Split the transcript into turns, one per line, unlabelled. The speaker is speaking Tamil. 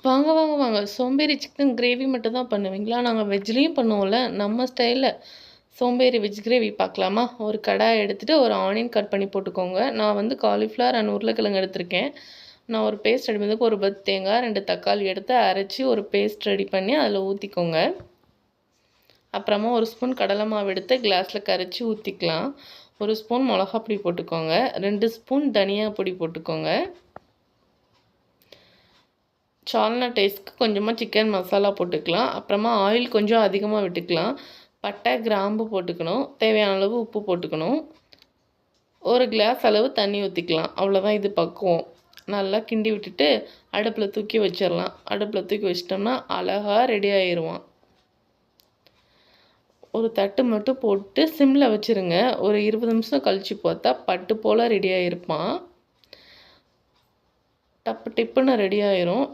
வாங்க, வாங்க, வாங்க. சோம்பேறி சிக்கன் கிரேவி மட்டும் தான் பண்ணுவீங்களா? நாங்க வெஜ்லேயும் பண்ணுவோம்ல. நம்ம ஸ்டைல்ல சோம்பேறி வெஜ் கிரேவி பார்க்கலாமா? ஒரு கடாய் எடுத்துட்டு, ஒரு ஆனியன் கட் பண்ணி போட்டுக்கோங்க. நான் வந்து காலிஃப்ளவர் அண்ட் உருளைக்கிழங்கு எடுத்திருக்கேன். நான் ஒரு பேஸ்ட் ரெடி பண்ணதுக்கு ஒரு பத்து தேங்காய், 2 தக்காளி எடுத்து அரைச்சி ஒரு பேஸ்ட் ரெடி பண்ணி அதில் ஊற்றிக்கோங்க. அப்புறமா ஒரு ஸ்பூன் கடலை மாவு எடுத்து கிளாஸில் கரைச்சி ஊற்றிக்கலாம். ஒரு ஸ்பூன் மிளகாப்பொடி போட்டுக்கோங்க. 2 ஸ்பூன் தனியா பொடி போட்டுக்கோங்க. சால்னா டேஸ்ட்க்கு கொஞ்சமாக சிக்கன் மசாலா போட்டுக்கலாம். அப்புறமா ஆயில் கொஞ்சம் அதிகமாக விட்டுக்கலாம். பட்டை, கிராம்பு போட்டுக்கணும். தேவையான அளவு உப்பு போட்டுக்கணும். ஒரு கிளாஸ் அளவு தண்ணி ஊற்றிக்கலாம். அவ்வளோதான், இது பக்குவம். நல்லா கிண்டி விட்டுட்டு அடுப்பில் தூக்கி வச்சிடலாம். அடுப்பில் தூக்கி வச்சிட்டோம்னா அழகாக ரெடி ஆயிடுவான். ஒரு தட்டு மட்டும் போட்டு சிம்மில் வச்சுருங்க. ஒரு 20 நிமிஷம் கழித்து பார்த்தா பட்டு போல் ரெடி ஆகிருப்பான். டப்பு டிப்புன்னு ரெடி ஆயிரும்.